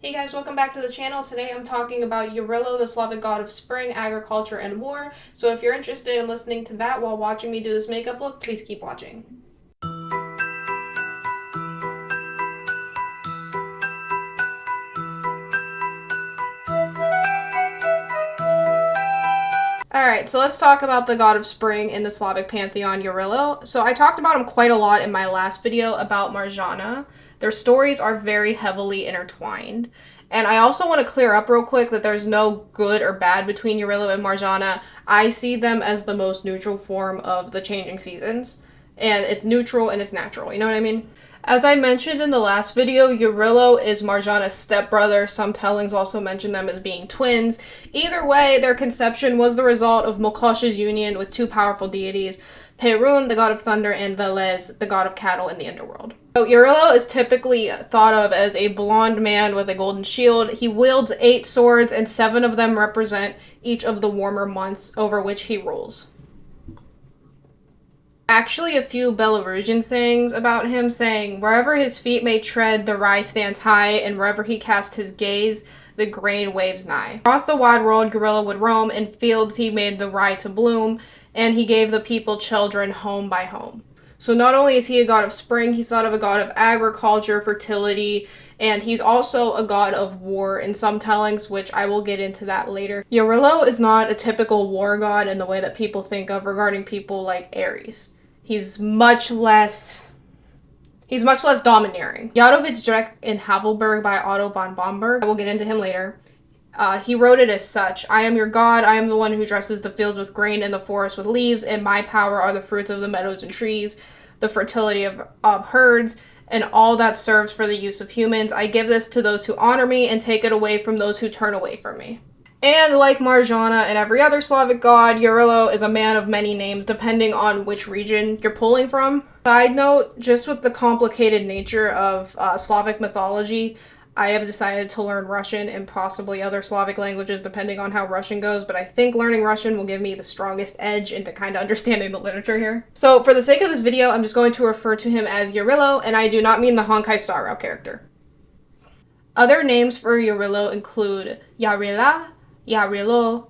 Hey guys, welcome back to the channel. Today I'm talking about Jarilo, the Slavic god of spring, agriculture, and war. So if you're interested in listening to that while watching me do this makeup look, please keep watching. Alright, so let's talk about the god of spring in the Slavic pantheon, Jarilo. So I talked about him quite a lot in my last video about Marjana. Their stories are very heavily intertwined. And I also want to clear up real quick that there's no good or bad between Jarilo and Marjana. I see them as the most neutral form of the changing seasons. And it's neutral and it's natural, you know what I mean? As I mentioned in the last video, Jarilo is Marjana's stepbrother. Some tellings also mention them as being twins. Either way, their conception was the result of Mokosh's union with two powerful deities, Perun, the god of thunder, and Velez, the god of cattle in the underworld. So Jarilo is typically thought of as a blonde man with a golden shield. He wields 8 swords, and 7 of them represent each of the warmer months over which he rules. Actually, a few Belarusian sayings about him saying, "Wherever his feet may tread, the rye stands high, and wherever he cast his gaze, the grain waves nigh." Across the wide world, Jarilo would roam. In fields he made the rye to bloom, and he gave the people children home by home. So not only is he a god of spring, he's thought of a god of agriculture, fertility, and he's also a god of war in some tellings, which I will get into that later. Jarilo is not a typical war god in the way that people think of regarding people like Ares. He's much less domineering. Yarovit's Drek in Havelberg by Otto von Bomberg. I will get into him later. He wrote it as such: "I am your god, I am the one who dresses the fields with grain and the forest with leaves. In my power are the fruits of the meadows and trees, the fertility of herds, and all that serves for the use of humans. I give this to those who honor me and take it away from those who turn away from me." And like Marjana and every other Slavic god, Jarilo is a man of many names depending on which region you're pulling from. Side note, just with the complicated nature of Slavic mythology, I have decided to learn Russian and possibly other Slavic languages depending on how Russian goes, but I think learning Russian will give me the strongest edge into kind of understanding the literature here. So for the sake of this video, I'm just going to refer to him as Jarilo, and I do not mean the Honkai Star Rail character. Other names for Jarilo include Yarila, Jarilo,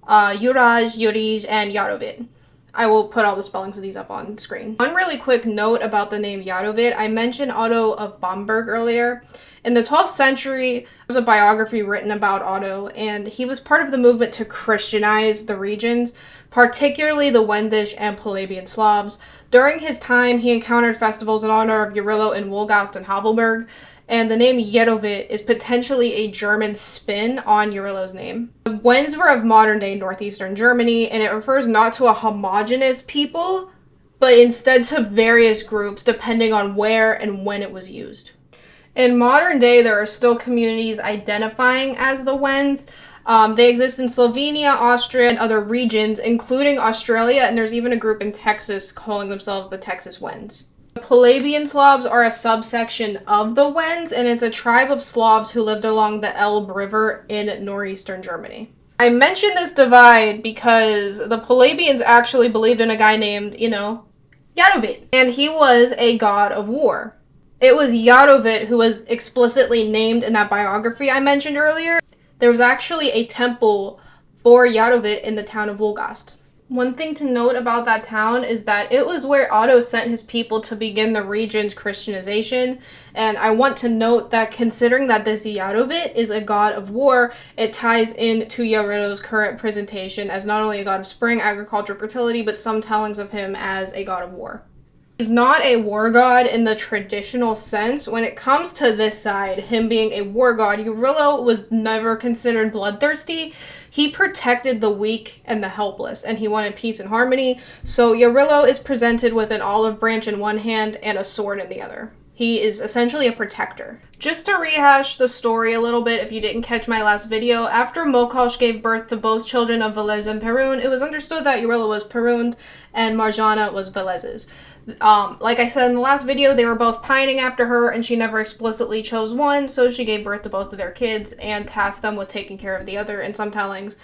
Juraj, Jurij, and Yarovit. I will put all the spellings of these up on screen. One really quick note about the name Yarovit. I mentioned Otto of Bomberg earlier. In the 12th century, there was a biography written about Otto, and he was part of the movement to Christianize the regions, particularly the Wendish and Palabian Slavs. During his time, he encountered festivals in honor of Jarilo in Wolgast and Havelberg, and the name Jerovit is potentially a German spin on Jarilo's name. The Wends were of modern-day northeastern Germany, and it refers not to a homogeneous people, but instead to various groups depending on where and when it was used. In modern day, there are still communities identifying as the Wends. They exist in Slovenia, Austria, and other regions, including Australia, and there's even a group in Texas calling themselves the Texas Wends. The Palabian Slavs are a subsection of the Wends, and it's a tribe of Slavs who lived along the Elbe River in northeastern Germany. I mention this divide because the Palabians actually believed in a guy named, Yarovit, and he was a god of war. It was Yarovit who was explicitly named in that biography I mentioned earlier. There was actually a temple for Yarovit in the town of Wolgast. One thing to note about that town is that it was where Otto sent his people to begin the region's Christianization, and I want to note that considering that this Yarovit is a god of war, it ties into Jarilo's current presentation as not only a god of spring, agriculture, fertility, but some tellings of him as a god of war. He's not a war god in the traditional sense. When it comes to this side, him being a war god, Jarilo was never considered bloodthirsty. He protected the weak and the helpless, and he wanted peace and harmony. So Jarilo is presented with an olive branch in one hand and a sword in the other. He is essentially a protector. Just to rehash the story a little bit, if you didn't catch my last video, after Mokosh gave birth to both children of Velez and Perun, it was understood that Jarilo was Perun's and Marjana was Velez's. Like I said in the last video, they were both pining after her, and she never explicitly chose one, so she gave birth to both of their kids and tasked them with taking care of the other in some tellings.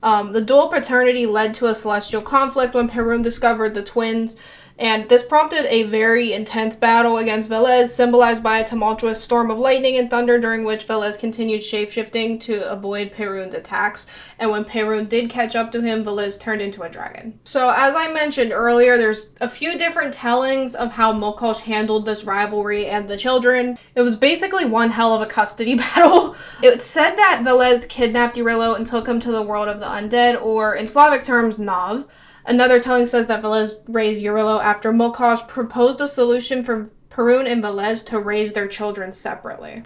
The dual paternity led to a celestial conflict when Perun discovered the twins And this prompted a very intense battle against Velez, symbolized by a tumultuous storm of lightning and thunder, during which Velez continued shapeshifting to avoid Perun's attacks. And when Perun did catch up to him, Velez turned into a dragon. So as I mentioned earlier, there's a few different tellings of how Mokosh handled this rivalry and the children. It was basically one hell of a custody battle. It said that Velez kidnapped Jarilo and took him to the world of the undead, or in Slavic terms, Nav. Another telling says that Velez raised Jarilo after Mokosh proposed a solution for Perun and Velez to raise their children separately.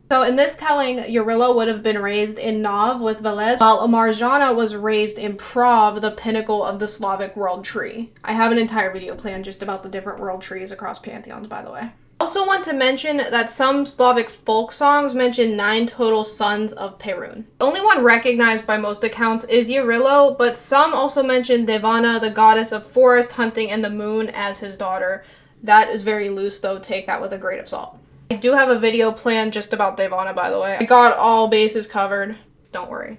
So in this telling, Jarilo would have been raised in Nav with Velez, while Marjana was raised in Prav, the pinnacle of the Slavic world tree. I have an entire video planned just about the different world trees across pantheons, by the way. Also want to mention that some Slavic folk songs mention 9 total sons of Perun. The only one recognized by most accounts is Jarilo, but some also mention Devana, the goddess of forest, hunting, and the moon, as his daughter. That is very loose though, take that with a grain of salt. I do have a video planned just about Devana, by the way. I got all bases covered, don't worry.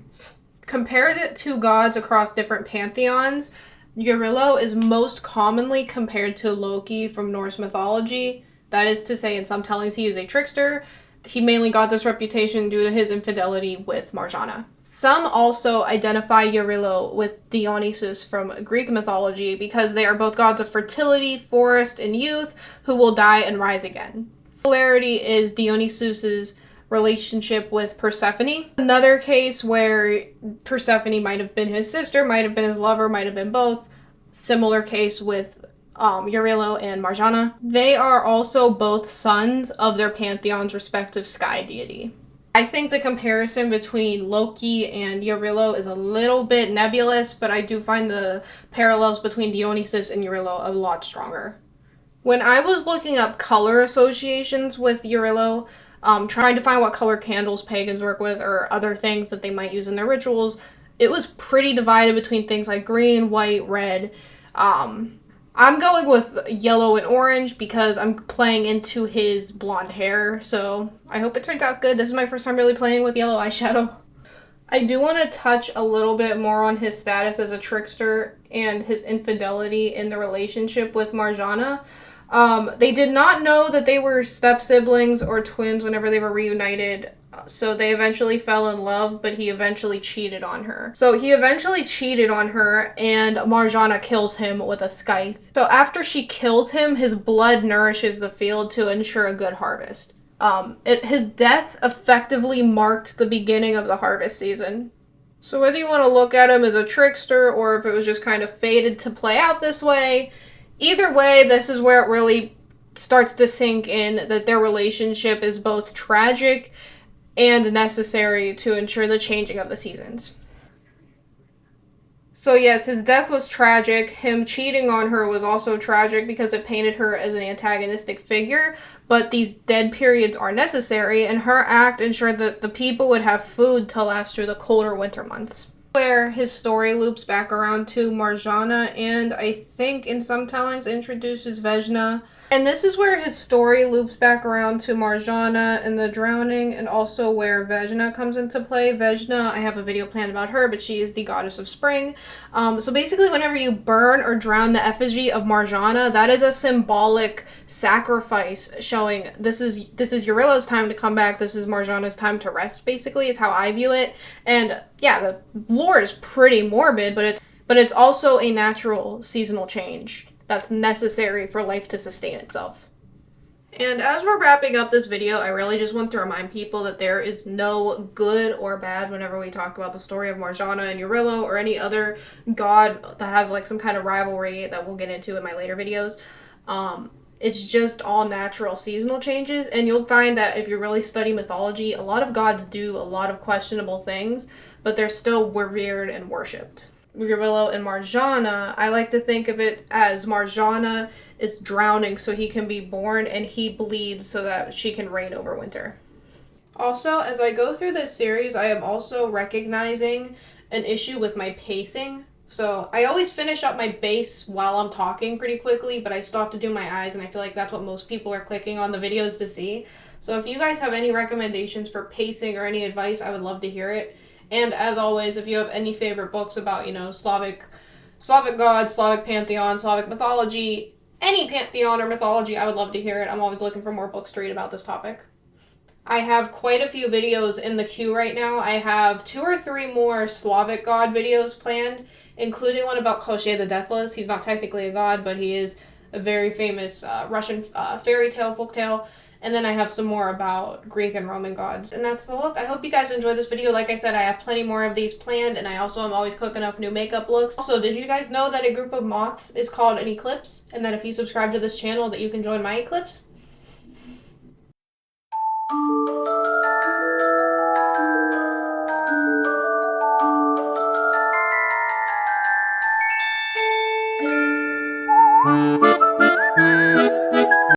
Compared to gods across different pantheons, Jarilo is most commonly compared to Loki from Norse mythology. That is to say, in some tellings, he is a trickster. He mainly got this reputation due to his infidelity with Marjana. Some also identify Jarilo with Dionysus from Greek mythology because they are both gods of fertility, forest, and youth who will die and rise again. Similarity is Dionysus's relationship with Persephone. Another case where Persephone might have been his sister, might have been his lover, might have been both. Similar case with Jarilo and Marjana. They are also both sons of their pantheon's respective sky deity. I think the comparison between Loki and Jarilo is a little bit nebulous, but I do find the parallels between Dionysus and Jarilo a lot stronger. When I was looking up color associations with Jarilo, trying to find what color candles pagans work with or other things that they might use in their rituals, it was pretty divided between things like green, white, red. I'm going with yellow and orange because I'm playing into his blonde hair, so I hope it turns out good. This is my first time really playing with yellow eyeshadow. I do want to touch a little bit more on his status as a trickster and his infidelity in the relationship with Marjana. They did not know that they were step-siblings or twins whenever they were reunited, so they eventually fell in love, but he eventually cheated on her. So he eventually cheated on her, and Marjana kills him with a scythe. So after she kills him, his blood nourishes the field to ensure a good harvest. His death effectively marked the beginning of the harvest season. So whether you want to look at him as a trickster or if it was just kind of fated to play out this way, either way, this is where it really starts to sink in that their relationship is both tragic and necessary to ensure the changing of the seasons. So yes, his death was tragic. Him cheating on her was also tragic because it painted her as an antagonistic figure, but these dead periods are necessary, and her act ensured that the people would have food to last through the colder winter months. Where his story loops back around to Marjana, and I think in some tellings introduces Vejna. And this is where his story loops back around to Marjana and the drowning, and also where Vejna comes into play. Vejna, I have a video planned about her, but she is the goddess of spring. So basically whenever you burn or drown the effigy of Marjana, that is a symbolic sacrifice showing this is Jarilo's time to come back, this is Marjana's time to rest, basically, is how I view it. And yeah, the lore is pretty morbid, but it's also a natural seasonal change that's necessary for life to sustain itself. And as we're wrapping up this video, I really just want to remind people that there is no good or bad whenever we talk about the story of Marjana and Jarilo or any other god that has like some kind of rivalry that we'll get into in my later videos. It's just all natural seasonal changes, and you'll find that if you really study mythology, a lot of gods do a lot of questionable things, but they're still revered and worshipped. Jarilo and Marjana, I like to think of it as Marjana is drowning so he can be born, and he bleeds so that she can reign over winter. Also, as I go through this series, I am also recognizing an issue with my pacing. So I always finish up my base while I'm talking pretty quickly, but I still have to do my eyes, and I feel like that's what most people are clicking on the videos to see. So if you guys have any recommendations for pacing or any advice, I would love to hear it. And as always, if you have any favorite books about, Slavic Slavic gods, Slavic pantheon, Slavic mythology, any pantheon or mythology, I would love to hear it. I'm always looking for more books to read about this topic. I have quite a few videos in the queue right now. I have 2 or 3 more Slavic god videos planned, including one about Koshchei the Deathless. He's not technically a god, but he is a very famous Russian fairy tale, folktale. And then I have some more about Greek and Roman gods. And that's the look. I hope you guys enjoyed this video. Like I said, I have plenty more of these planned, and I also am always cooking up new makeup looks. Also, did you guys know that a group of moths is called an eclipse? And that if you subscribe to this channel that you can join my eclipse?